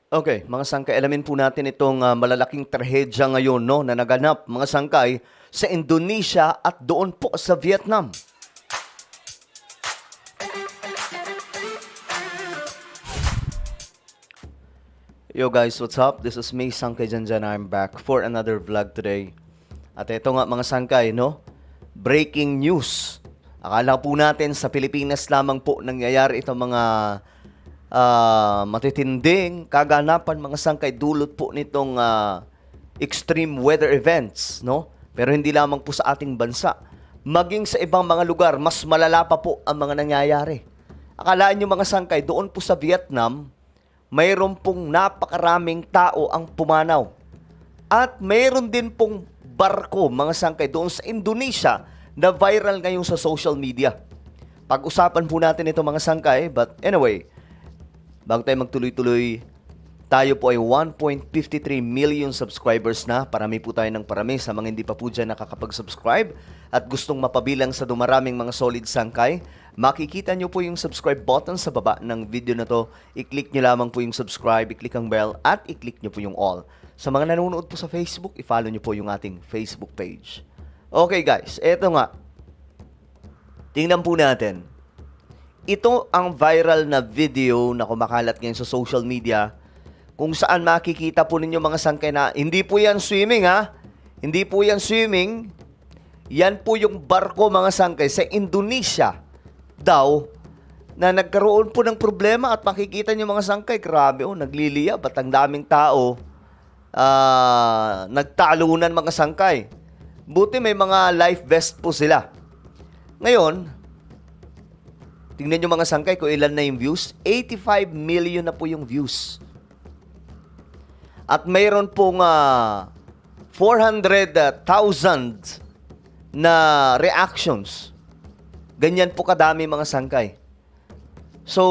Okay, mga sangkay, alamin po natin itong malalaking trahedya ngayon no, na naganap, mga sangkay, sa Indonesia at doon po sa Vietnam. Yo guys, what's up? This is me, Sangkay Janjan. I'm back for another vlog today. At ito nga mga sangkay, no? Breaking news. Akala po natin sa Pilipinas lamang po nangyayari itong mga matitinding kaganapan, mga sangkay, dulot po nitong extreme weather events, no? Pero hindi lamang po sa ating bansa. Maging sa ibang mga lugar, mas malala pa po ang mga nangyayari. Akalaan nyo mga sangkay, doon po sa Vietnam, mayroon pong napakaraming tao ang pumanaw. At mayroon din pong barko, mga sangkay, doon sa Indonesia na viral ngayon sa social media. Pag-usapan po natin ito mga sangkay, but anyway, bago tayo magtuloy-tuloy, tayo po ay 1.53 million subscribers na. Parami po tayo ng parami sa mga hindi pa po dyan nakakapag-subscribe at gustong mapabilang sa dumaraming mga solid sangkay. Makikita nyo po yung subscribe button sa baba ng video na to. I-click nyo lamang po yung subscribe, i-click ang bell, at i-click nyo po yung all. Sa mga nanonood po sa Facebook, i-follow nyo po yung ating Facebook page. Okay guys, eto nga. Tingnan po natin. Ito ang viral na video na kumakalat ngayon sa social media kung saan makikita po ninyo mga sangkay na hindi po yan swimming ha. Hindi po yan swimming. Yan po yung barko mga sangkay sa Indonesia daw na nagkaroon po ng problema at makikita nyo mga sangkay. Grabe nagliliyab at ang daming tao nagtalunan mga sangkay. Buti may mga life vest po sila. Ngayon, tingnan nyo mga sangkay kung ilan na yung views. 85 million na po yung views. At mayroon pong 400,000 na reactions. Ganyan po kadami mga sangkay. So,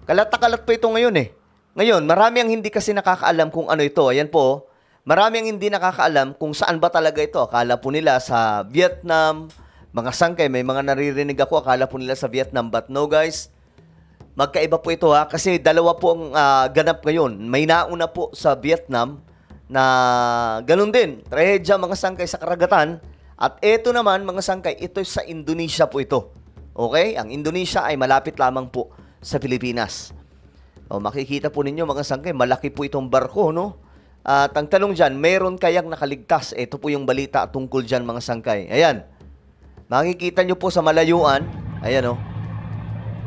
kalat-kalat po ito ngayon eh. Ngayon, marami ang hindi kasi nakakaalam kung ano ito. Ayan po, marami ang hindi nakakaalam kung saan ba talaga ito. Akala po nila sa Vietnam. Mga sangkay, may mga naririnig ako, akala po nila sa Vietnam. But no guys, magkaiba po ito ha. Kasi dalawa po ang ganap ngayon. May nauna po sa Vietnam na ganun din. Trahedya mga sangkay sa karagatan. At ito naman mga sangkay, ito sa Indonesia po ito. Okay? Ang Indonesia ay malapit lamang po sa Pilipinas. O, makikita po ninyo mga sangkay, malaki po itong barko, no? At ang tanong dyan, meron kayang nakaligtas? Ito po yung balita tungkol dyan mga sangkay. Ayan. Makikita nyo po sa malayuan, ayan o.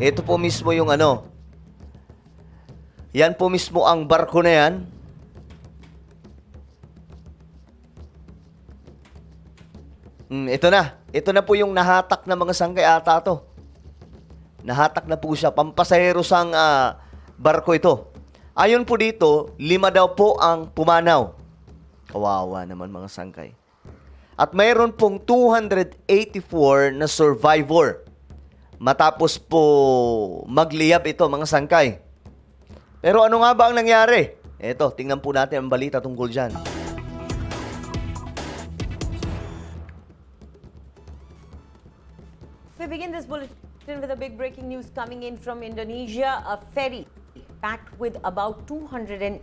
Ito po mismo yung ano. Yan po mismo ang barko na yan. Ito na. Ito na po yung nahatak na mga sangkay ata to. Nahatak na po siya. Pampasahero sang barko ito. Ayon po dito, 5 daw po ang pumanaw. Kawawa naman mga sangkay. At mayroon pong 284 na survivor. Matapos po magliyab ito mga sangkay. Pero ano nga ba ang nangyari? Eto, tingnan po natin ang balita tungkol dyan. We begin this bulletin with a big breaking news coming in from Indonesia. A ferry packed with about 280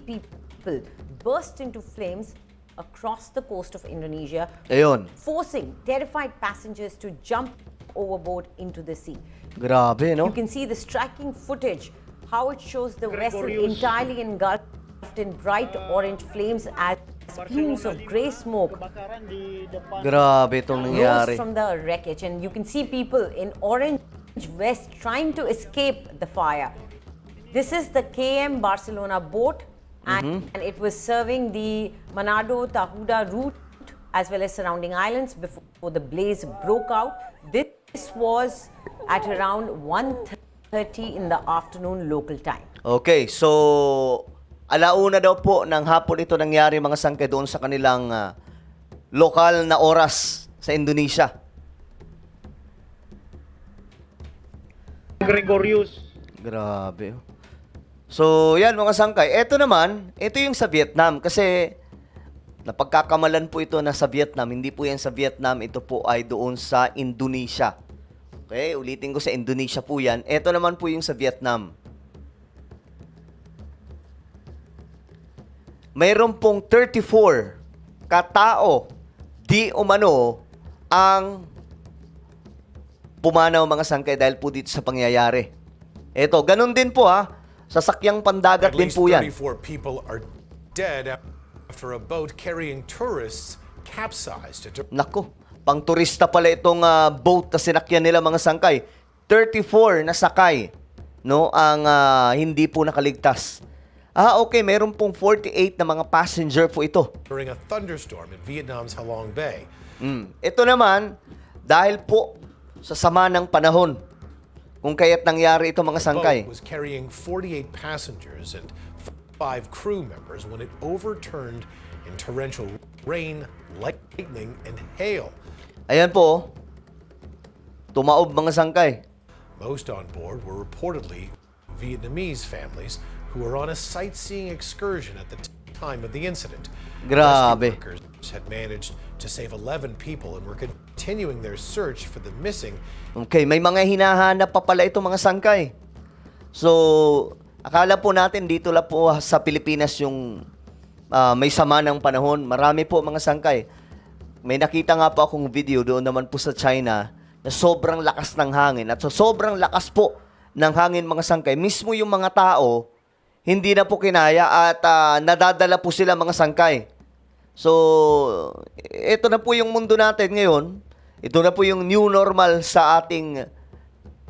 people burst into flames across the coast of Indonesia, Ayun. forcing terrified passengers to jump overboard into the sea. Grabe, no? You can see the striking footage, how it shows the vessel entirely engulfed in bright orange flames as plumes of grey smoke Grabe itong rose nangyari. from the wreckage, and you can see people in orange vests trying to escape the fire. This is the KM Barcelona boat, and it was serving the Manado Tahuda route as well as surrounding islands before the blaze broke out. This was at around 1:30 in the afternoon local time. Okay, so alauna daw po ng hapon ito nangyari mga sangkay doon sa kanilang lokal na oras sa Indonesia. Gregorius. Grabe. So, yan mga sangkay. Ito naman, ito yung sa Vietnam kasi napagkakamalan po ito na sa Vietnam. Hindi po yan sa Vietnam, ito po ay doon sa Indonesia. Okay, ulitin ko sa Indonesia po yan. Ito naman po yung sa Vietnam. mayroon pong 34 katao di umano ang pumanaw mga sangkay dahil po dito sa pangyayari. Ito, ganun din po sasakyang pandagat At din least po yan. 34 people are dead after a boat carrying tourists capsized. Nako, pang turista pala itong boat na sinakyan nila mga sangkay. 34 na sakay, no, ang hindi po nakaligtas. Okay, meron pong 48 na mga passenger po ito. During a thunderstorm in Vietnam's Halong Bay. Ito naman, dahil po sa sama ng panahon, kung kaya't nangyari ito mga The sangkay. boat was carrying 48 passengers and 5 crew members when it overturned in torrential rain, lightning, and hail. Ayan po, tumaob mga sangkay. Most on board were reportedly Vietnamese families who were on a sightseeing excursion at the time of the incident. Grabe. Rescue workers had managed to save 11 people and were continuing their search for the missing. Okay, may mga hinahanap pa pala ito mga sangkay. So, akala po natin dito lang po sa Pilipinas yung may sama ng panahon. Marami po mga sangkay. May nakita nga po akong video doon naman po sa China na sobrang lakas ng hangin. At so, sobrang lakas po ng hangin mga sangkay. Mismo yung mga tao, hindi na po kinaya at nadadala po sila mga sangkay. So, ito na po yung mundo natin ngayon. Ito na po yung new normal sa ating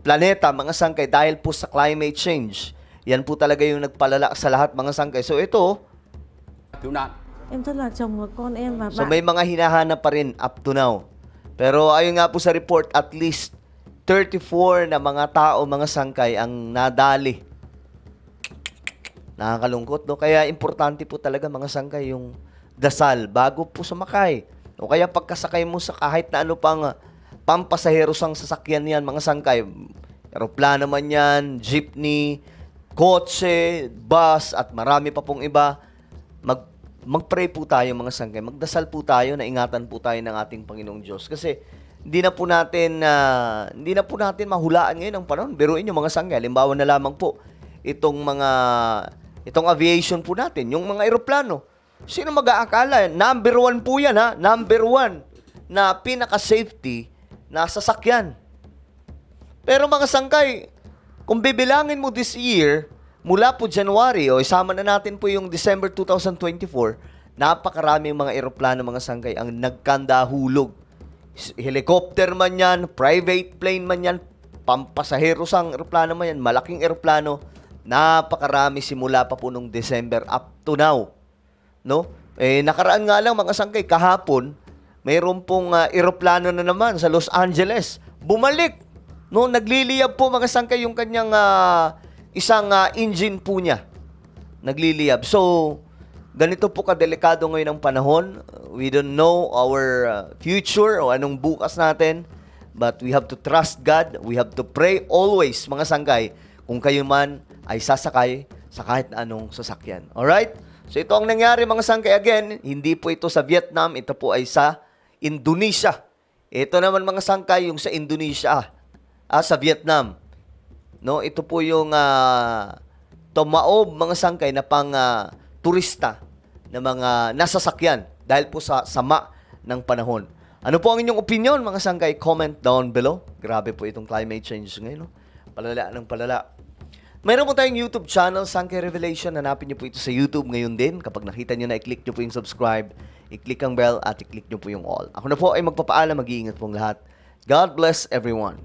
planeta, mga sangkay, dahil po sa climate change. Yan po talaga yung nagpalala sa lahat, mga sangkay. So, ito, cứu nạn. Em rất là chồng và con em và so bạn. may mga hinahanap pa rin up to now. Pero ayon nga po sa report, at least 34 na mga tao, mga sangkay, ang nadali. Nakakalungkot, no? Kaya importante po talaga, mga sangkay, yung dasal bago po sumakay. O kaya pagkasakay mo sa kahit na ano pang pampasahero sang sasakyan yan, mga sangkay. Aeroplano man yan, jeepney, kotse, bus, at marami pa pong iba. Mag-pray po tayo, mga sangkay. Magdasal po tayo na ingatan po tayo ng ating Panginoong Diyos. Kasi hindi na po natin mahulaan ngayon ang panahon. Biruin nyo, mga sangkay. Halimbawa na lamang po itong aviation po natin, yung mga eroplano. Sino mag-aakala? Number 1 po yan, ha? Number 1 na pinaka-safety na sasakyan. Pero mga sangkay, kung bibilangin mo this year, mula po January, o isama na natin po yung December 2024, napakaraming mga eroplano, mga sangkay, ang nagkandahulog. Helicopter man yan, private plane man yan, pampasahero sang eroplano man yan, malaking eroplano, napakarami simula pa po nung December up to now. No? Nakaraan nga lang mga sangkay, kahapon, mayroon pong eroplano na naman sa Los Angeles. Bumalik. No, nagliliyab po mga sangkay yung kanyang isang engine po niya. Nagliliyab. So, ganito po kadelikado ngayon ang panahon. We don't know our future o anong bukas natin. But we have to trust God. We have to pray always, mga sangkay, kung kayo man ay sasakay sa kahit anong sasakyan. Alright? So ito ang nangyari, mga sangkay. Again, hindi po ito sa Vietnam, ito po ay sa Indonesia. Ito naman, mga sangkay, yung sa Indonesia, sa Vietnam. No, ito po yung tumaob, mga sangkay, na pang turista na mga nasasakyan dahil po sa sama ng panahon. Ano po ang inyong opinion, mga sangkay? Comment down below. Grabe po itong climate change ngayon, no? Palala ng palala. Mayroon po tayong YouTube channel, Sangkay Revelation. Hanapin niyo po ito sa YouTube ngayon din. Kapag nakita niyo na, i-click niyo po yung subscribe, i-click ang bell, at i-click niyo po yung all. Ako na po ay magpapaalam. Mag-iingat pong lahat. God bless everyone.